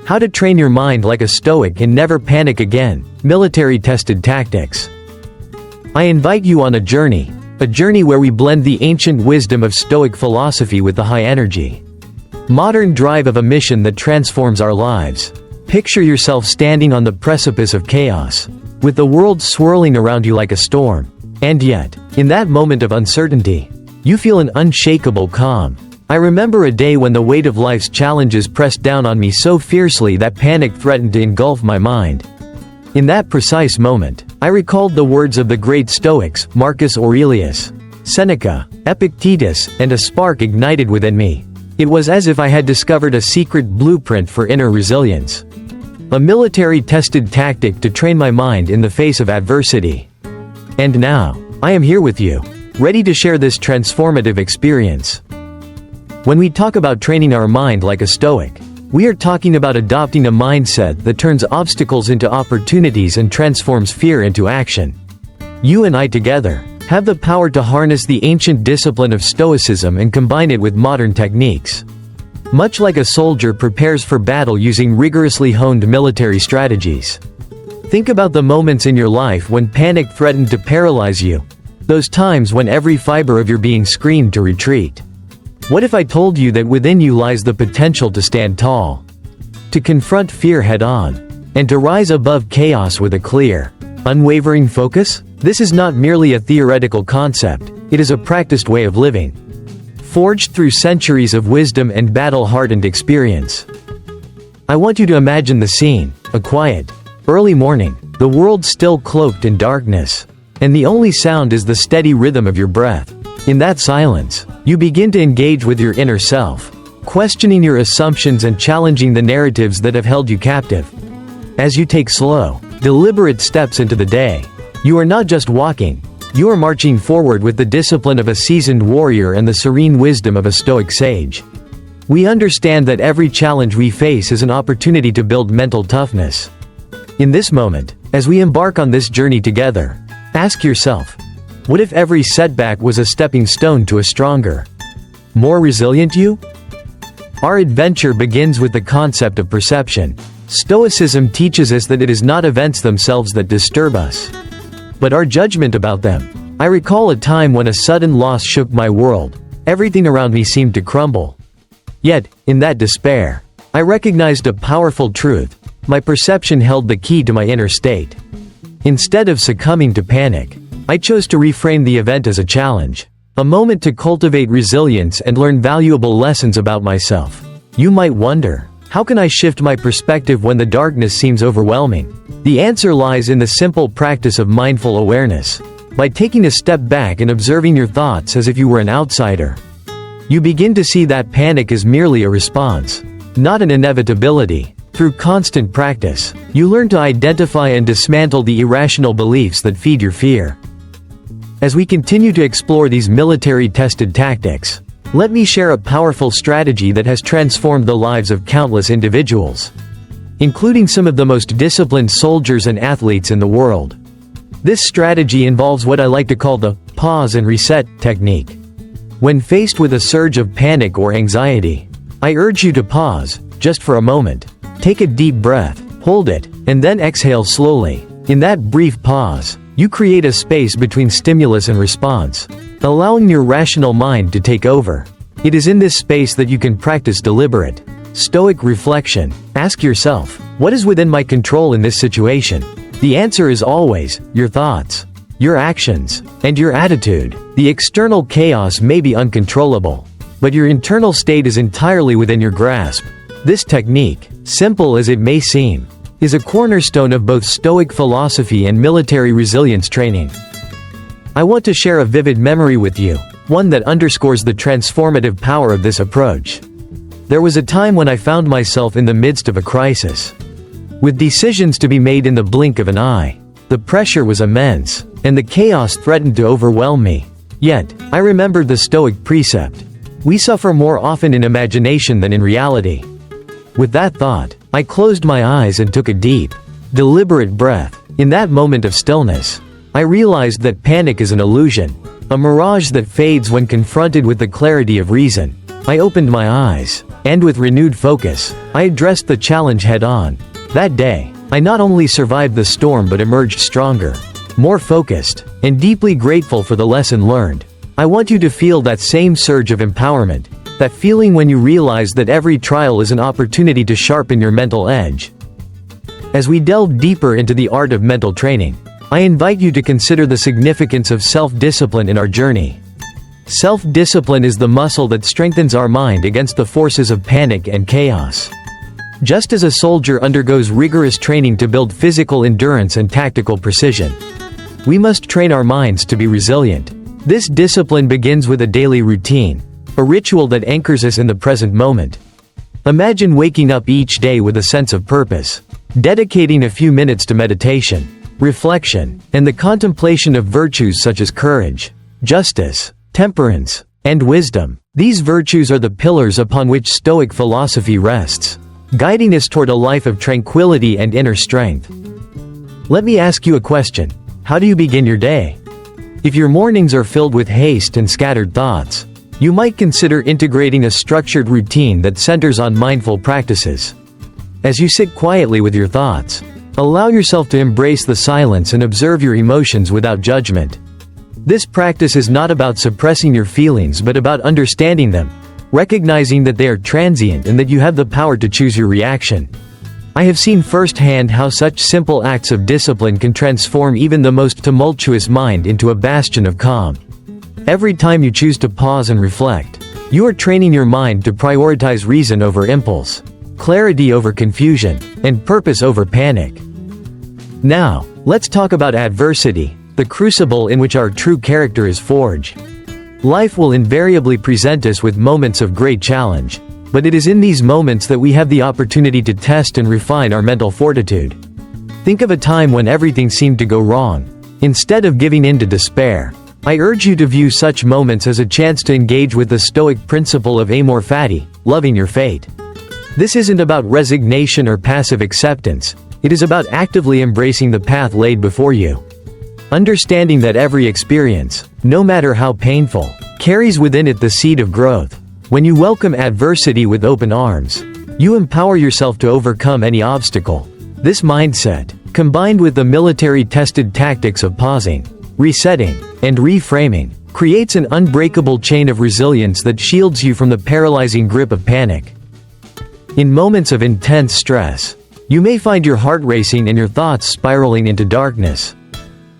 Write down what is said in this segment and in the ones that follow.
How to Train Your Mind Like a Stoic and Never Panic Again, Military-Tested Tactics. I invite you on a journey where we blend the ancient wisdom of Stoic philosophy with the high-energy, modern drive of a mission that transforms our lives. Picture yourself standing on the precipice of chaos, with the world swirling around you like a storm. And yet, in that moment of uncertainty, you feel an unshakable calm. I remember a day when the weight of life's challenges pressed down on me so fiercely that panic threatened to engulf my mind. In that precise moment, I recalled the words of the great Stoics, Marcus Aurelius, Seneca, Epictetus, and a spark ignited within me. It was as if I had discovered a secret blueprint for inner resilience. A military-tested tactic to train my mind in the face of adversity. And now, I am here with you, ready to share this transformative experience. When we talk about training our mind like a Stoic, we are talking about adopting a mindset that turns obstacles into opportunities and transforms fear into action. You and I together have the power to harness the ancient discipline of Stoicism and combine it with modern techniques. Much like a soldier prepares for battle using rigorously honed military strategies. Think about the moments in your life when panic threatened to paralyze you. Those times when every fiber of your being screamed to retreat. What if I told you that within you lies the potential to stand tall, to confront fear head-on, and to rise above chaos with a clear, unwavering focus? This is not merely a theoretical concept, it is a practiced way of living, forged through centuries of wisdom and battle-hardened experience. I want you to imagine the scene, a quiet, early morning, the world still cloaked in darkness, and the only sound is the steady rhythm of your breath. In that silence, you begin to engage with your inner self, questioning your assumptions and challenging the narratives that have held you captive. As you take slow, deliberate steps into the day, you are not just walking, you are marching forward with the discipline of a seasoned warrior and the serene wisdom of a Stoic sage. We understand that every challenge we face is an opportunity to build mental toughness. In this moment, as we embark on this journey together, ask yourself, what if every setback was a stepping stone to a stronger, more resilient you? Our adventure begins with the concept of perception. Stoicism teaches us that it is not events themselves that disturb us, but our judgment about them. I recall a time when a sudden loss shook my world. Everything around me seemed to crumble. Yet, in that despair, I recognized a powerful truth. My perception held the key to my inner state. Instead of succumbing to panic, I chose to reframe the event as a challenge, a moment to cultivate resilience and learn valuable lessons about myself. You might wonder, how can I shift my perspective when the darkness seems overwhelming? The answer lies in the simple practice of mindful awareness. By taking a step back and observing your thoughts as if you were an outsider, you begin to see that panic is merely a response, not an inevitability. Through constant practice, you learn to identify and dismantle the irrational beliefs that feed your fear. As we continue to explore these military-tested tactics, let me share a powerful strategy that has transformed the lives of countless individuals, including some of the most disciplined soldiers and athletes in the world. This strategy involves what I like to call the pause and reset technique. When faced with a surge of panic or anxiety, I urge you to pause, just for a moment. Take a deep breath, hold it, and then exhale slowly. In that brief pause, you create a space between stimulus and response, allowing your rational mind to take over. It is in this space that you can practice deliberate, Stoic reflection. Ask yourself, what is within my control in this situation? The answer is always, your thoughts, your actions, and your attitude. The external chaos may be uncontrollable, but your internal state is entirely within your grasp. This technique, simple as it may seem, is a cornerstone of both Stoic philosophy and military resilience training. I want to share a vivid memory with you, one that underscores the transformative power of this approach. There was a time when I found myself in the midst of a crisis, with decisions to be made in the blink of an eye. The pressure was immense, and the chaos threatened to overwhelm me. Yet, I remembered the Stoic precept: we suffer more often in imagination than in reality. With that thought, I closed my eyes and took a deep, deliberate breath. In that moment of stillness, I realized that panic is an illusion, a mirage that fades when confronted with the clarity of reason. I opened my eyes, and with renewed focus, I addressed the challenge head-on. That day, I not only survived the storm but emerged stronger, more focused, and deeply grateful for the lesson learned. I want you to feel that same surge of empowerment, that feeling when you realize that every trial is an opportunity to sharpen your mental edge. As we delve deeper into the art of mental training, I invite you to consider the significance of self-discipline in our journey. Self-discipline is the muscle that strengthens our mind against the forces of panic and chaos. Just as a soldier undergoes rigorous training to build physical endurance and tactical precision, we must train our minds to be resilient. This discipline begins with a daily routine, a ritual that anchors us in the present moment. Imagine waking up each day with a sense of purpose, dedicating a few minutes to meditation, reflection, and the contemplation of virtues such as courage, justice, temperance, and wisdom. These virtues are the pillars upon which Stoic philosophy rests, guiding us toward a life of tranquility and inner strength. Let me ask you a question. How do you begin your day? If your mornings are filled with haste and scattered thoughts, you might consider integrating a structured routine that centers on mindful practices. As you sit quietly with your thoughts, allow yourself to embrace the silence and observe your emotions without judgment. This practice is not about suppressing your feelings but about understanding them, recognizing that they are transient and that you have the power to choose your reaction. I have seen firsthand how such simple acts of discipline can transform even the most tumultuous mind into a bastion of calm. Every time you choose to pause and reflect, you are training your mind to prioritize reason over impulse, clarity over confusion, and purpose over panic. Now, let's talk about adversity, the crucible in which our true character is forged. Life will invariably present us with moments of great challenge, but it is in these moments that we have the opportunity to test and refine our mental fortitude. Think of a time when everything seemed to go wrong. Instead of giving in to despair, I urge you to view such moments as a chance to engage with the Stoic principle of amor fati, loving your fate. This isn't about resignation or passive acceptance, it is about actively embracing the path laid before you. Understanding that every experience, no matter how painful, carries within it the seed of growth. When you welcome adversity with open arms, you empower yourself to overcome any obstacle. This mindset, combined with the military-tested tactics of pausing, resetting, and reframing, creates an unbreakable chain of resilience that shields you from the paralyzing grip of panic. In moments of intense stress, you may find your heart racing and your thoughts spiraling into darkness.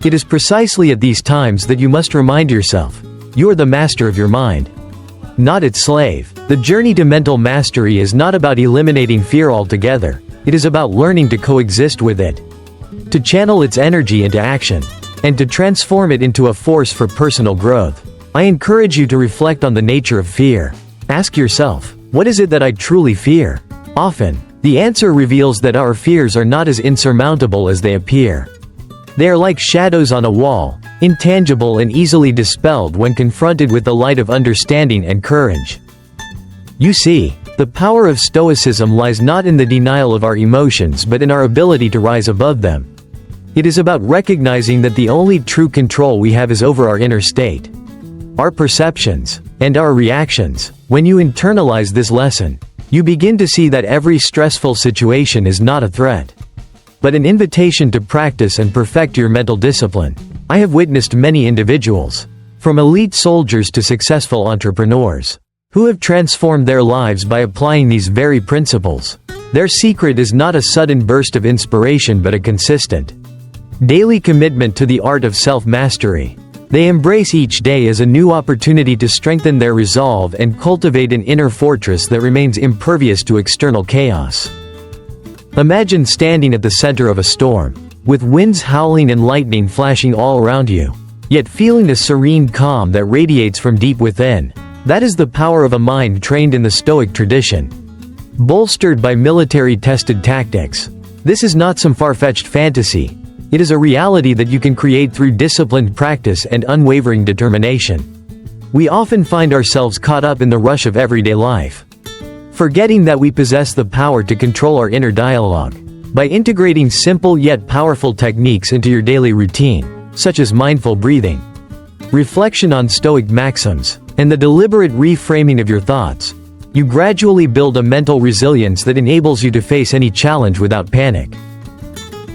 It is precisely at these times that you must remind yourself, you are the master of your mind, not its slave. The journey to mental mastery is not about eliminating fear altogether, it is about learning to coexist with it, to channel its energy into action, and to transform it into a force for personal growth. I encourage you to reflect on the nature of fear. Ask yourself, what is it that I truly fear? Often, the answer reveals that our fears are not as insurmountable as they appear. They are like shadows on a wall, intangible and easily dispelled when confronted with the light of understanding and courage. You see, the power of Stoicism lies not in the denial of our emotions but in our ability to rise above them. It is about recognizing that the only true control we have is over our inner state, our perceptions, and our reactions. When you internalize this lesson, you begin to see that every stressful situation is not a threat, but an invitation to practice and perfect your mental discipline. I have witnessed many individuals, from elite soldiers to successful entrepreneurs, who have transformed their lives by applying these very principles. Their secret is not a sudden burst of inspiration but a consistent, daily commitment to the art of self-mastery. They embrace each day as a new opportunity to strengthen their resolve and cultivate an inner fortress that remains impervious to external chaos. Imagine standing at the center of a storm, with winds howling and lightning flashing all around you, yet feeling a serene calm that radiates from deep within. That is the power of a mind trained in the Stoic tradition, bolstered by military-tested tactics. This is not some far-fetched fantasy. It is a reality that you can create through disciplined practice and unwavering determination. We often find ourselves caught up in the rush of everyday life, forgetting that we possess the power to control our inner dialogue. By integrating simple yet powerful techniques into your daily routine, such as mindful breathing, reflection on Stoic maxims, and the deliberate reframing of your thoughts, You gradually build a mental resilience that enables you to face any challenge without panic.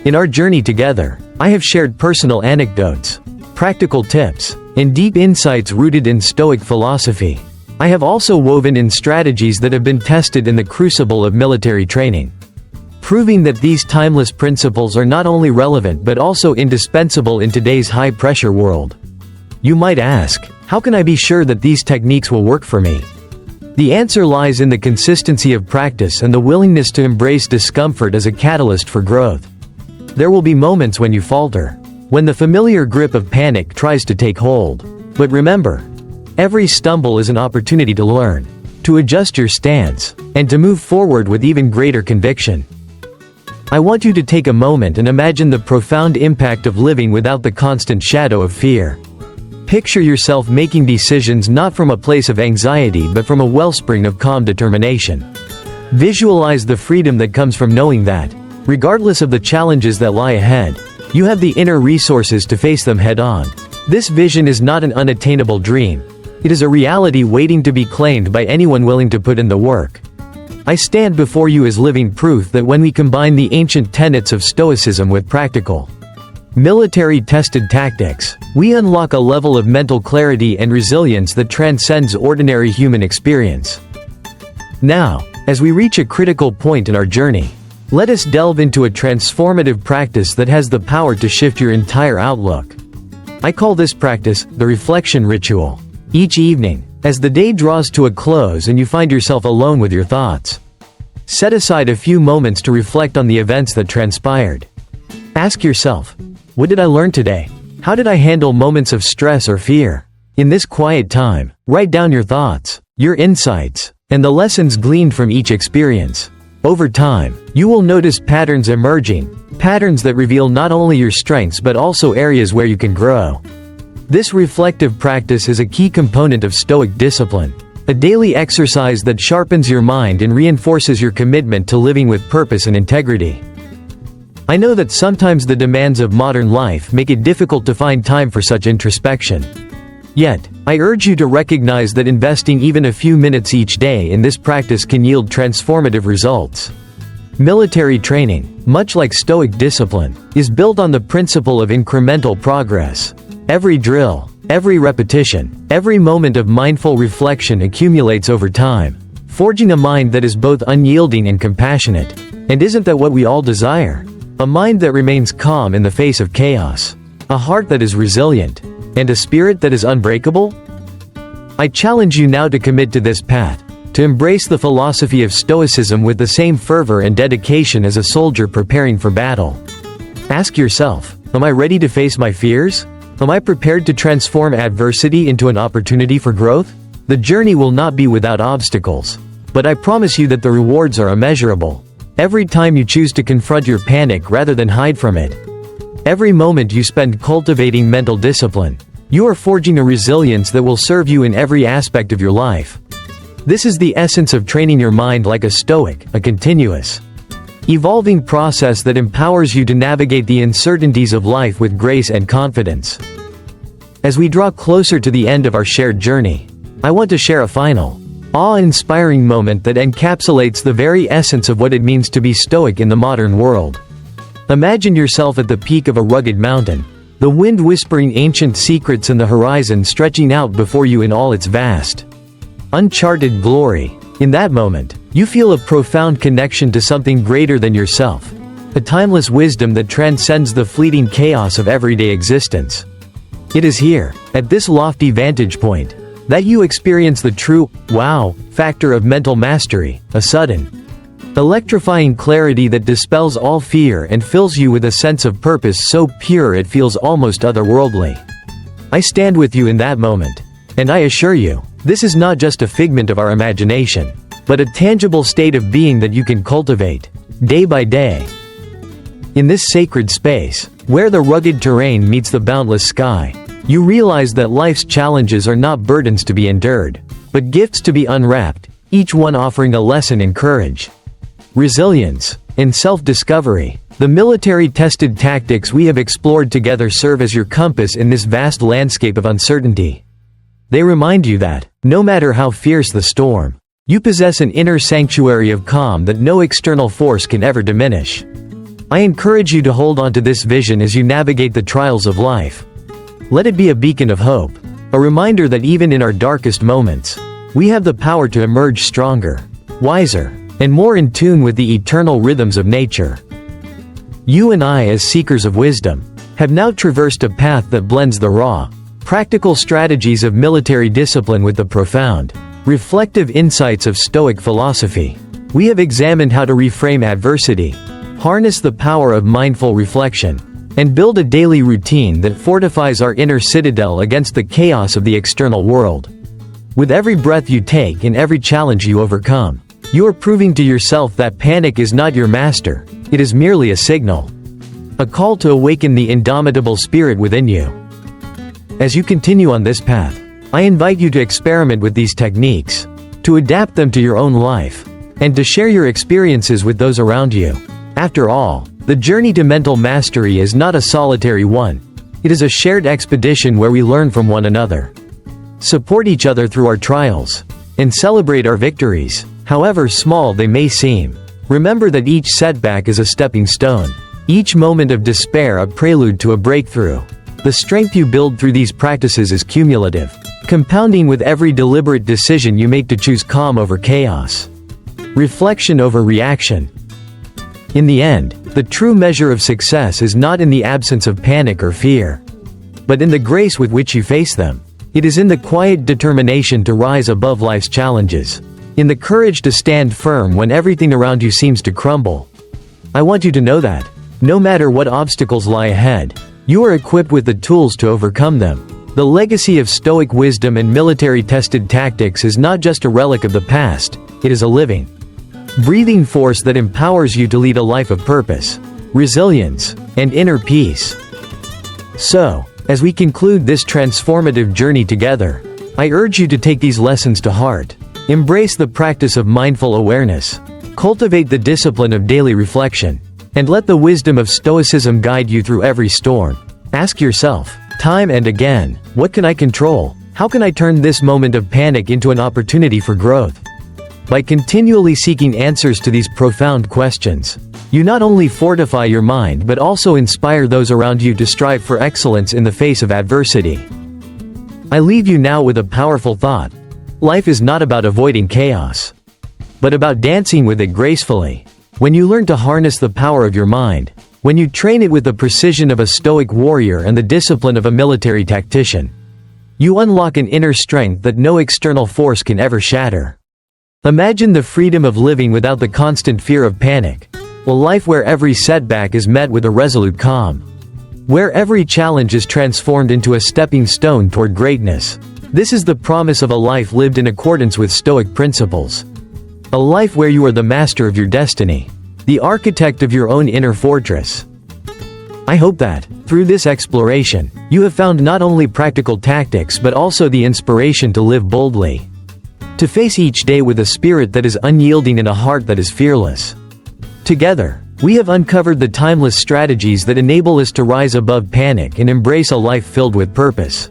In our journey together, I have shared personal anecdotes, practical tips, and deep insights rooted in Stoic philosophy. I have also woven in strategies that have been tested in the crucible of military training, proving that these timeless principles are not only relevant but also indispensable in today's high-pressure world. You might ask, how can I be sure that these techniques will work for me? The answer lies in the consistency of practice and the willingness to embrace discomfort as a catalyst for growth. There will be moments when you falter, when the familiar grip of panic tries to take hold. But remember, every stumble is an opportunity to learn, to adjust your stance, and to move forward with even greater conviction. I want you to take a moment and imagine the profound impact of living without the constant shadow of fear. Picture yourself making decisions not from a place of anxiety but from a wellspring of calm determination. Visualize the freedom that comes from knowing that, regardless of the challenges that lie ahead, you have the inner resources to face them head-on. This vision is not an unattainable dream. It is a reality waiting to be claimed by anyone willing to put in the work. I stand before you as living proof that when we combine the ancient tenets of Stoicism with practical, military-tested tactics, we unlock a level of mental clarity and resilience that transcends ordinary human experience. Now, as we reach a critical point in our journey, let us delve into a transformative practice that has the power to shift your entire outlook. I call this practice the reflection ritual. Each evening, as the day draws to a close and you find yourself alone with your thoughts, set aside a few moments to reflect on the events that transpired. Ask yourself, what did I learn today? How did I handle moments of stress or fear? In this quiet time, write down your thoughts, your insights, and the lessons gleaned from each experience. Over time, you will notice patterns emerging, patterns that reveal not only your strengths but also areas where you can grow. This reflective practice is a key component of Stoic discipline, a daily exercise that sharpens your mind and reinforces your commitment to living with purpose and integrity. I know that sometimes the demands of modern life make it difficult to find time for such introspection. Yet, I urge you to recognize that investing even a few minutes each day in this practice can yield transformative results. Military training, much like Stoic discipline, is built on the principle of incremental progress. Every drill, every repetition, every moment of mindful reflection accumulates over time, forging a mind that is both unyielding and compassionate. And isn't that what we all desire? A mind that remains calm in the face of chaos, a heart that is resilient, and a spirit that is unbreakable? I challenge you now to commit to this path, to embrace the philosophy of Stoicism with the same fervor and dedication as a soldier preparing for battle. Ask yourself, am I ready to face my fears? Am I prepared to transform adversity into an opportunity for growth? The journey will not be without obstacles, but I promise you that the rewards are immeasurable. Every time you choose to confront your panic rather than hide from it, every moment you spend cultivating mental discipline, you are forging a resilience that will serve you in every aspect of your life. This is the essence of training your mind like a Stoic, a continuous, evolving process that empowers you to navigate the uncertainties of life with grace and confidence. As we draw closer to the end of our shared journey, I want to share a final, awe-inspiring moment that encapsulates the very essence of what it means to be Stoic in the modern world. Imagine yourself at the peak of a rugged mountain, the wind whispering ancient secrets and the horizon stretching out before you in all its vast, uncharted glory. In that moment, you feel a profound connection to something greater than yourself, a timeless wisdom that transcends the fleeting chaos of everyday existence. It is here, at this lofty vantage point, that you experience the true wow factor of mental mastery, a sudden, electrifying clarity that dispels all fear and fills you with a sense of purpose so pure it feels almost otherworldly. I stand with you in that moment, and I assure you, this is not just a figment of our imagination, but a tangible state of being that you can cultivate, day by day. In this sacred space, where the rugged terrain meets the boundless sky, you realize that life's challenges are not burdens to be endured, but gifts to be unwrapped, each one offering a lesson in courage, resilience, and self-discovery. The military-tested tactics we have explored together serve as your compass in this vast landscape of uncertainty. They remind you that, no matter how fierce the storm, You possess an inner sanctuary of calm that no external force can ever diminish. I encourage you to hold on to this vision as you navigate the trials of life. Let it be a beacon of hope, a reminder that even in our darkest moments, we have the power to emerge stronger, wiser, and more in tune with the eternal rhythms of nature. You and I, as seekers of wisdom, have now traversed a path that blends the raw, practical strategies of military discipline with the profound, reflective insights of Stoic philosophy. We have examined how to reframe adversity, harness the power of mindful reflection, and build a daily routine that fortifies our inner citadel against the chaos of the external world. With every breath you take and every challenge you overcome, you are proving to yourself that panic is not your master, it is merely a signal. A call to awaken the indomitable spirit within you. As you continue on this path, I invite you to experiment with these techniques, to adapt them to your own life, and to share your experiences with those around you. After all, the journey to mental mastery is not a solitary one. It is a shared expedition where we learn from one another, support each other through our trials, and celebrate our victories, however small they may seem. Remember that each setback is a stepping stone, each moment of despair a prelude to a breakthrough. The strength you build through these practices is cumulative, compounding with every deliberate decision you make to choose calm over chaos, reflection over reaction. In the end, the true measure of success is not in the absence of panic or fear, but in the grace with which you face them. It is in the quiet determination to rise above life's challenges, in the courage to stand firm when everything around you seems to crumble. I want you to know that, no matter what obstacles lie ahead, you are equipped with the tools to overcome them. The legacy of Stoic wisdom and military-tested tactics is not just a relic of the past, it is a living, breathing force that empowers you to lead a life of purpose, resilience, and inner peace. So, as we conclude this transformative journey together, I urge you to take these lessons to heart. Embrace the practice of mindful awareness, cultivate the discipline of daily reflection, and let the wisdom of Stoicism guide you through every storm. Ask yourself, time and again, what can I control? How can I turn this moment of panic into an opportunity for growth? By continually seeking answers to these profound questions, you not only fortify your mind but also inspire those around you to strive for excellence in the face of adversity. I leave you now with a powerful thought. Life is not about avoiding chaos, but about dancing with it gracefully. When you learn to harness the power of your mind, when you train it with the precision of a Stoic warrior and the discipline of a military tactician, you unlock an inner strength that no external force can ever shatter. Imagine the freedom of living without the constant fear of panic, a life where every setback is met with a resolute calm, where every challenge is transformed into a stepping stone toward greatness. This is the promise of a life lived in accordance with Stoic principles. A life where you are the master of your destiny, the architect of your own inner fortress. I hope that, through this exploration, you have found not only practical tactics but also the inspiration to live boldly, to face each day with a spirit that is unyielding and a heart that is fearless. Together, we have uncovered the timeless strategies that enable us to rise above panic and embrace a life filled with purpose,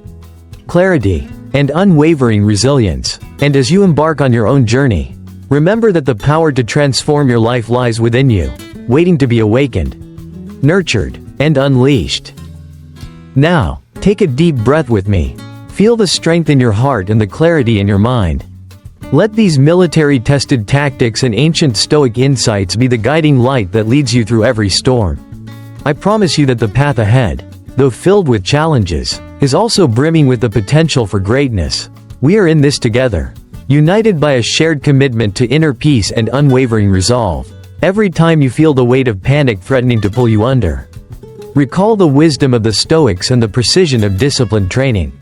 clarity, and unwavering resilience. And as you embark on your own journey, remember that the power to transform your life lies within you, waiting to be awakened, nurtured, and unleashed. Now, take a deep breath with me. Feel the strength in your heart and the clarity in your mind. Let these military-tested tactics and ancient Stoic insights be the guiding light that leads you through every storm. I promise you that the path ahead, though filled with challenges, is also brimming with the potential for greatness. We are in this together, united by a shared commitment to inner peace and unwavering resolve. Every time you feel the weight of panic threatening to pull you under, recall the wisdom of the Stoics and the precision of disciplined training.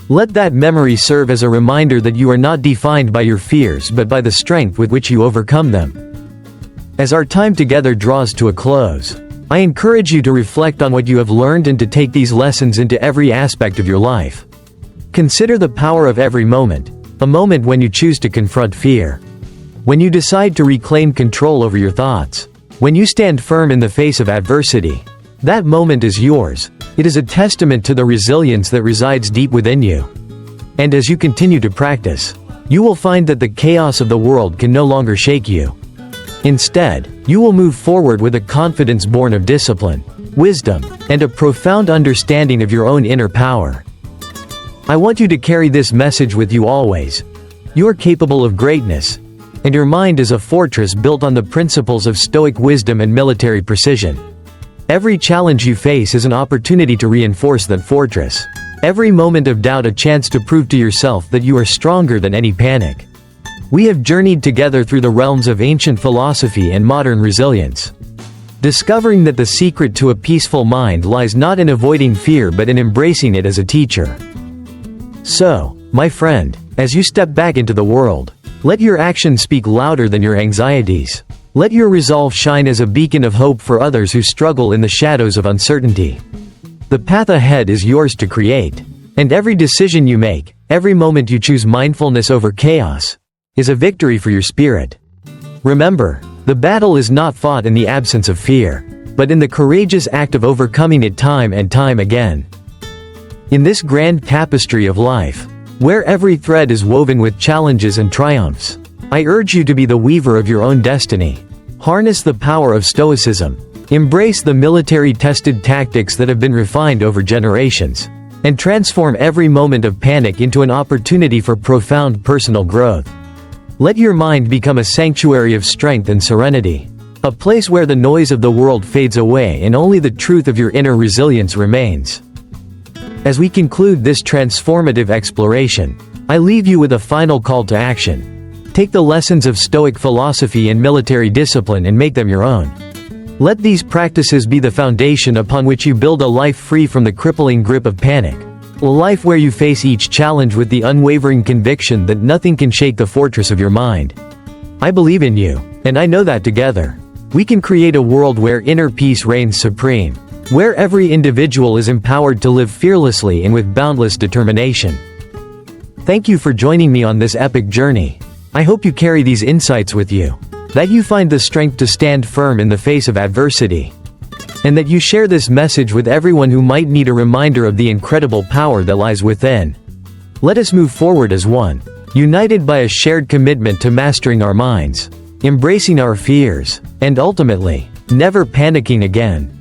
Let that memory serve as a reminder that you are not defined by your fears but by the strength with which you overcome them. As our time together draws to a close, I encourage you to reflect on what you have learned and to take these lessons into every aspect of your life. Consider the power of every moment, a moment when you choose to confront fear, when you decide to reclaim control over your thoughts, when you stand firm in the face of adversity. That moment is yours. It is a testament to the resilience that resides deep within you. And as you continue to practice, you will find that the chaos of the world can no longer shake you. Instead, you will move forward with a confidence born of discipline, wisdom, and a profound understanding of your own inner power. I want you to carry this message with you always. You are capable of greatness, and your mind is a fortress built on the principles of Stoic wisdom and military precision. Every challenge you face is an opportunity to reinforce that fortress. Every moment of doubt a chance to prove to yourself that you are stronger than any panic. We have journeyed together through the realms of ancient philosophy and modern resilience, discovering that the secret to a peaceful mind lies not in avoiding fear but in embracing it as a teacher. So, my friend, as you step back into the world, let your actions speak louder than your anxieties. Let your resolve shine as a beacon of hope for others who struggle in the shadows of uncertainty. The path ahead is yours to create, and every decision you make, every moment you choose mindfulness over chaos, is a victory for your spirit. Remember, the battle is not fought in the absence of fear, but in the courageous act of overcoming it time and time again. In this grand tapestry of life, where every thread is woven with challenges and triumphs, I urge you to be the weaver of your own destiny. Harness the power of Stoicism. Embrace the military-tested tactics that have been refined over generations, and transform every moment of panic into an opportunity for profound personal growth. Let your mind become a sanctuary of strength and serenity, a place where the noise of the world fades away and only the truth of your inner resilience remains. As we conclude this transformative exploration, I leave you with a final call to action. Take the lessons of Stoic philosophy and military discipline and make them your own. Let these practices be the foundation upon which you build a life free from the crippling grip of panic. A life where you face each challenge with the unwavering conviction that nothing can shake the fortress of your mind. I believe in you, and I know that together, we can create a world where inner peace reigns supreme, where every individual is empowered to live fearlessly and with boundless determination. Thank you for joining me on this epic journey. I hope you carry these insights with you, that you find the strength to stand firm in the face of adversity, and that you share this message with everyone who might need a reminder of the incredible power that lies within. Let us move forward as one, united by a shared commitment to mastering our minds, embracing our fears, and ultimately, never panicking again.